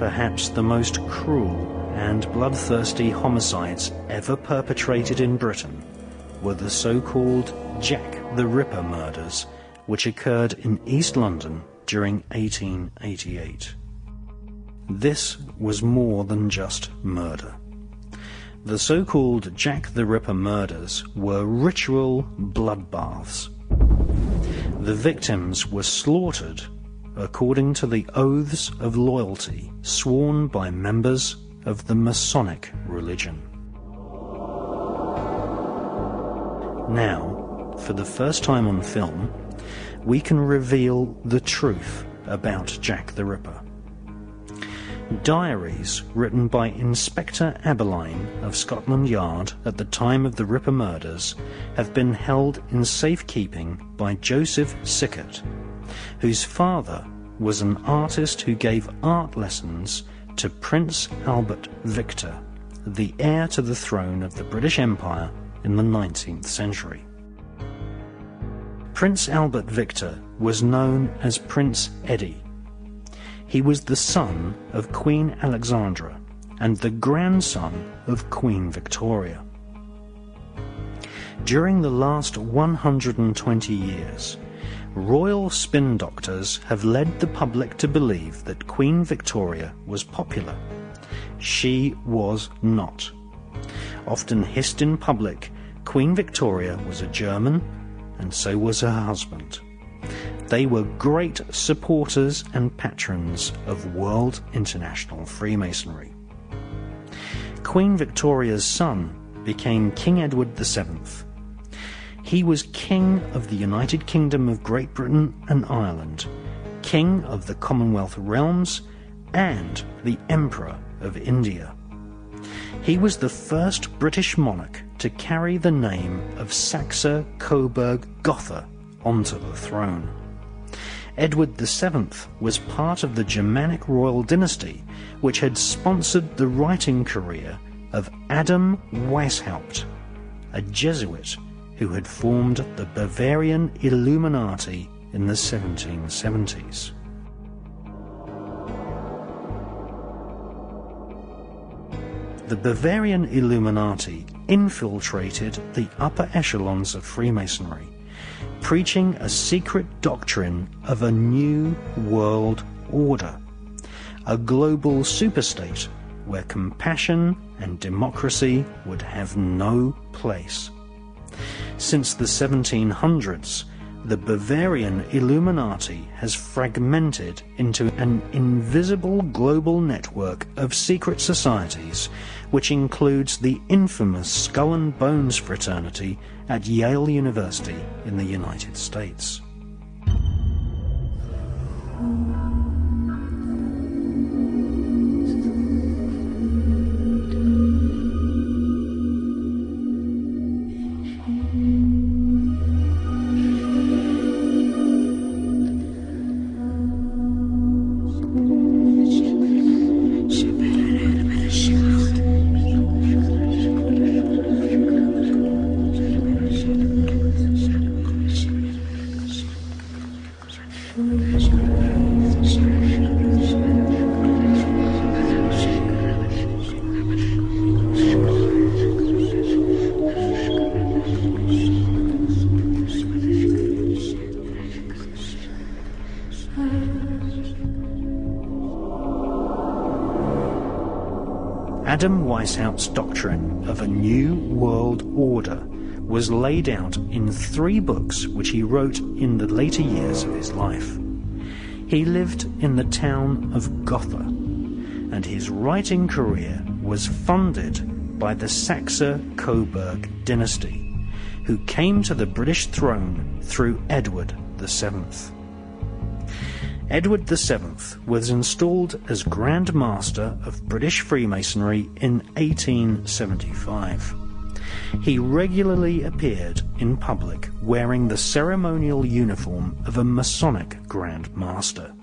perhaps the most cruel and bloodthirsty homicides ever perpetrated in Britain were the so-called Jack the Ripper murders, which occurred in East London during 1888. This was more than just murder. The so-called Jack the Ripper murders were ritual bloodbaths. The victims were slaughtered according to the oaths of loyalty sworn by members of the Masonic religion. Now, for the first time on film, we can reveal the truth about Jack the Ripper. Diaries written by Inspector Aberline of Scotland Yard at the time of the Ripper murders have been held in safekeeping by Joseph Sickert, whose father was an artist who gave art lessons to Prince Albert Victor, the heir to the throne of the British Empire in the 19th century. Prince Albert Victor was known as Prince Eddie. He was the son of Queen Alexandra and the grandson of Queen Victoria. During the last 120 years, royal spin doctors have led the public to believe that Queen Victoria was popular. She was not. Often hissed in public, Queen Victoria was a German, and so was her husband. They were great supporters and patrons of World International Freemasonry. Queen Victoria's son became King Edward VII. He was King of the United Kingdom of Great Britain and Ireland, King of the Commonwealth realms, and the Emperor of India. He was the first British monarch to carry the name of Saxe-Coburg-Gotha onto the throne. Edward VII was part of the Germanic royal dynasty which had sponsored the writing career of Adam Weishaupt, a Jesuit who had formed the Bavarian Illuminati in the 1770s. The Bavarian Illuminati infiltrated the upper echelons of Freemasonry, preaching a secret doctrine of a new world order, a global superstate where compassion and democracy would have no place. Since the 1700s, the Bavarian Illuminati has fragmented into an invisible global network of secret societies, which includes the infamous Skull and Bones fraternity at Yale University in the United States. Adam Weishaupt's doctrine of a new world order was laid out in 3 books which he wrote in the later years of his life. He lived in the town of Gotha, and his writing career was funded by the Saxe-Coburg dynasty, who came to the British throne through Edward VII. Edward VII was installed as Grand Master of British Freemasonry in 1875. He regularly appeared in public wearing the ceremonial uniform of a Masonic Grand Master.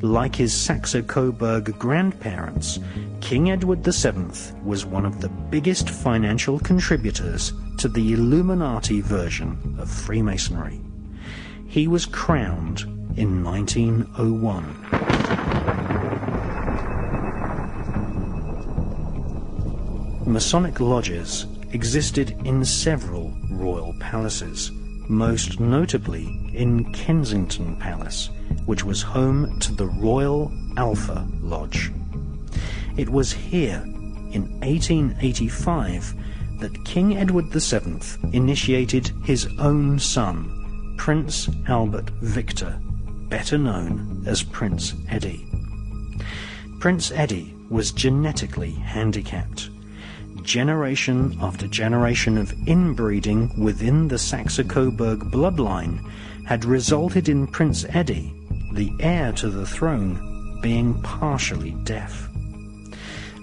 Like his Saxe-Coburg grandparents, King Edward VII was one of the biggest financial contributors to the Illuminati version of Freemasonry. He was crowned in 1901. Masonic lodges existed in several royal palaces, most notably in Kensington Palace, which was home to the Royal Alpha Lodge. It was here, in 1885, that King Edward VII initiated his own son, Prince Albert Victor, better known as Prince Eddie. Prince Eddie was genetically handicapped. Generation after generation of inbreeding within the Saxe-Coburg bloodline had resulted in Prince Eddie, the heir to the throne, being partially deaf.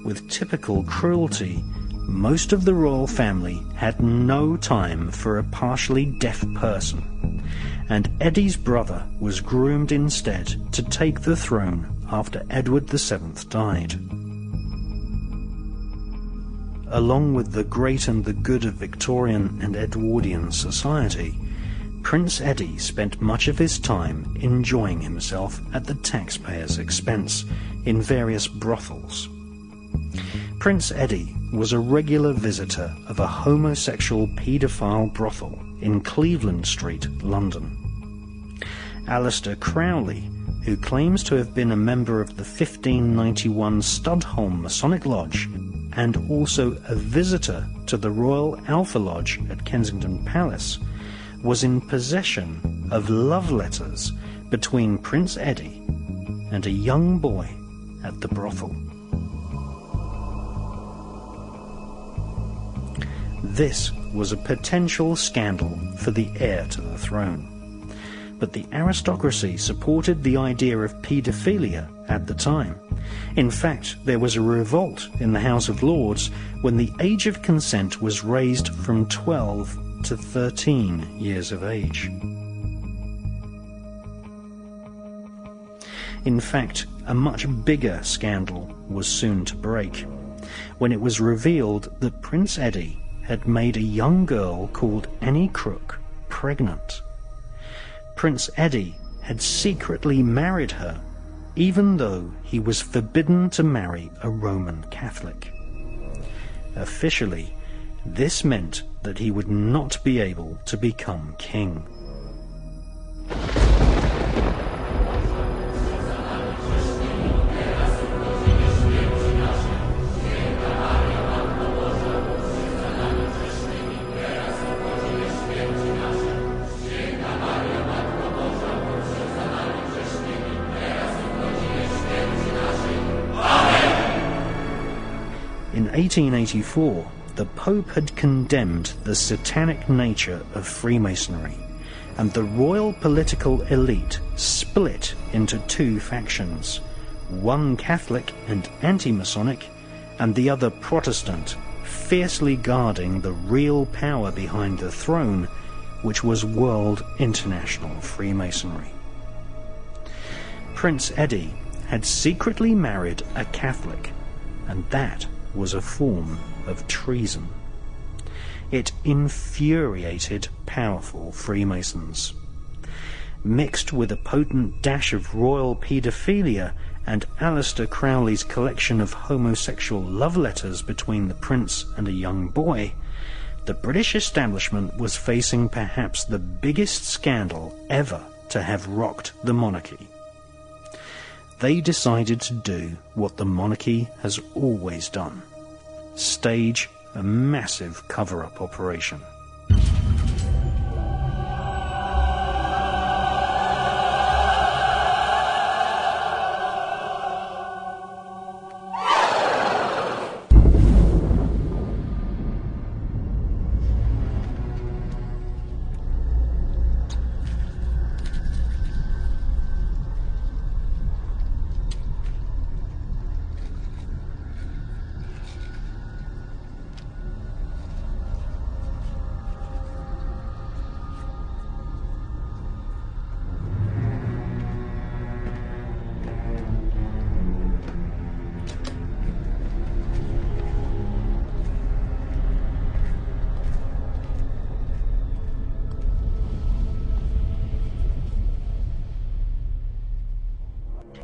With typical cruelty, most of the royal family had no time for a partially deaf person, and Eddie's brother was groomed instead to take the throne after Edward VII died. Along with the great and the good of Victorian and Edwardian society, Prince Eddie spent much of his time enjoying himself at the taxpayers' expense in various brothels. Prince Eddie was a regular visitor of a homosexual paedophile brothel in Cleveland Street, London. Aleister Crowley, who claims to have been a member of the 1591 Studholme Masonic Lodge and also a visitor to the Royal Alpha Lodge at Kensington Palace, was in possession of love letters between Prince Eddie and a young boy at the brothel. This was a potential scandal for the heir to the throne, but the aristocracy supported the idea of paedophilia at the time. In fact, there was a revolt in the House of Lords when the age of consent was raised from 12 to 13 years of age. In fact, a much bigger scandal was soon to break, when it was revealed that Prince Eddie had made a young girl called Annie Crook pregnant. Prince Eddie had secretly married her, even though he was forbidden to marry a Roman Catholic. Officially, this meant that he would not be able to become king. In 1884, the Pope had condemned the satanic nature of Freemasonry, and the royal political elite split into two factions, one Catholic and anti-Masonic, and the other Protestant, fiercely guarding the real power behind the throne, which was World International Freemasonry. Prince Eddie had secretly married a Catholic, and that was a form of treason. It infuriated powerful Freemasons. Mixed with a potent dash of royal paedophilia and Aleister Crowley's collection of homosexual love letters between the prince and a young boy, the British establishment was facing perhaps the biggest scandal ever to have rocked the monarchy. They decided to do what the monarchy has always done: stage a massive cover-up operation.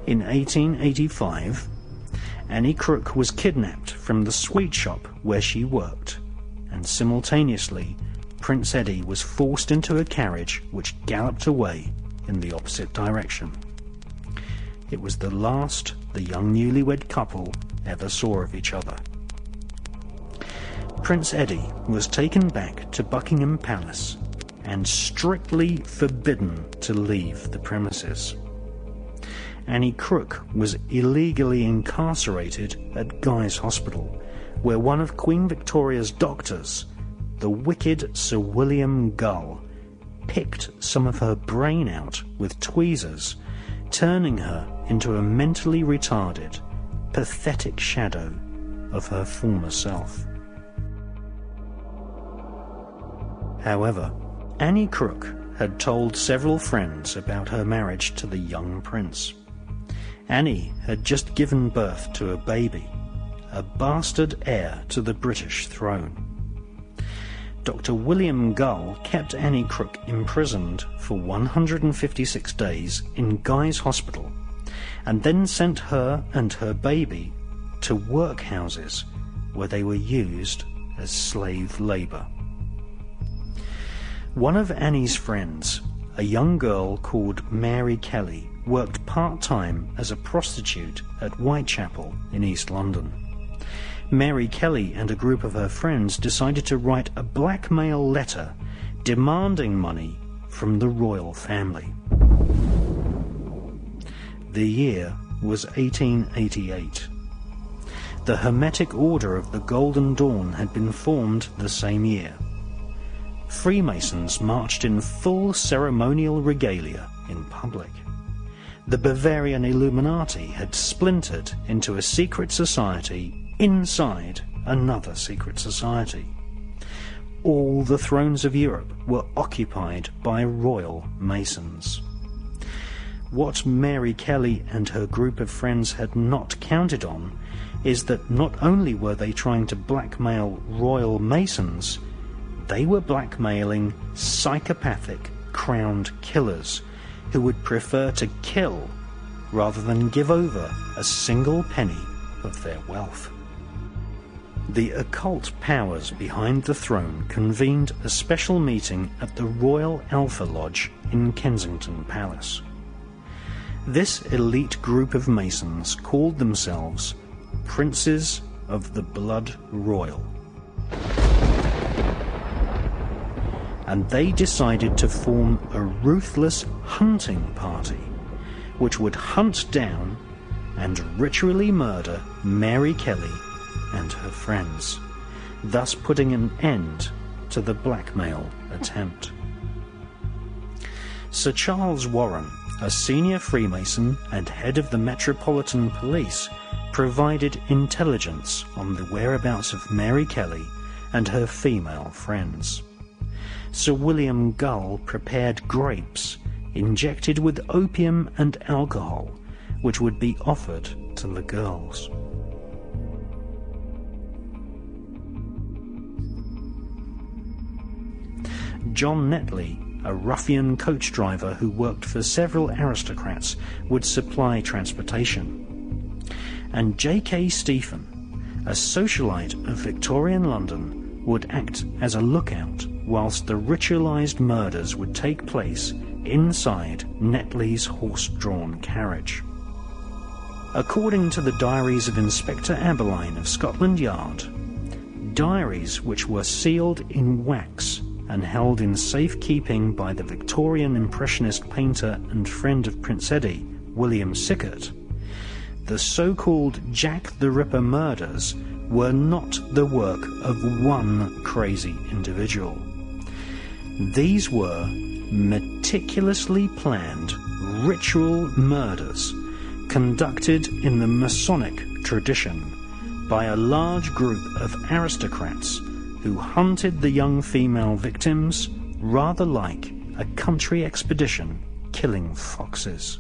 In 1885, Annie Crook was kidnapped from the sweet shop where she worked, and simultaneously Prince Eddie was forced into a carriage which galloped away in the opposite direction. It was the last the young newlywed couple ever saw of each other. Prince Eddie was taken back to Buckingham Palace and strictly forbidden to leave the premises. Annie Crook was illegally incarcerated at Guy's Hospital, where one of Queen Victoria's doctors, the wicked Sir William Gull, picked some of her brain out with tweezers, turning her into a mentally retarded, pathetic shadow of her former self. However, Annie Crook had told several friends about her marriage to the young prince. Annie had just given birth to a baby, a bastard heir to the British throne. Dr. William Gull kept Annie Crook imprisoned for 156 days in Guy's Hospital, and then sent her and her baby to workhouses where they were used as slave labour. One of Annie's friends, a young girl called Mary Kelly, worked part-time as a prostitute at Whitechapel in East London. Mary Kelly and a group of her friends decided to write a blackmail letter demanding money from the royal family. The year was 1888. The Hermetic Order of the Golden Dawn had been formed the same year. Freemasons marched in full ceremonial regalia in public. The Bavarian Illuminati had splintered into a secret society inside another secret society. All the thrones of Europe were occupied by royal Masons. What Mary Kelly and her group of friends had not counted on is that not only were they trying to blackmail royal Masons, they were blackmailing psychopathic crowned killers who would prefer to kill rather than give over a single penny of their wealth. The occult powers behind the throne convened a special meeting at the Royal Alpha Lodge in Kensington Palace. This elite group of Masons called themselves Princes of the Blood Royal. And they decided to form a ruthless hunting party which would hunt down and ritually murder Mary Kelly and her friends, thus putting an end to the blackmail attempt. Sir Charles Warren, a senior Freemason and head of the Metropolitan Police, provided intelligence on the whereabouts of Mary Kelly and her female friends. Sir William Gull prepared grapes injected with opium and alcohol, which would be offered to the girls. John Netley, a ruffian coach driver who worked for several aristocrats, would supply transportation. And J.K. Stephen, a socialite of Victorian London, would act as a lookout whilst the ritualized murders would take place inside Netley's horse-drawn carriage. According to the diaries of Inspector Aberline of Scotland Yard, diaries which were sealed in wax and held in safekeeping by the Victorian Impressionist painter and friend of Prince Eddie, William Sickert, the so-called Jack the Ripper murders were not the work of one crazy individual. These were meticulously planned ritual murders conducted in the Masonic tradition by a large group of aristocrats who hunted the young female victims rather like a country expedition killing foxes.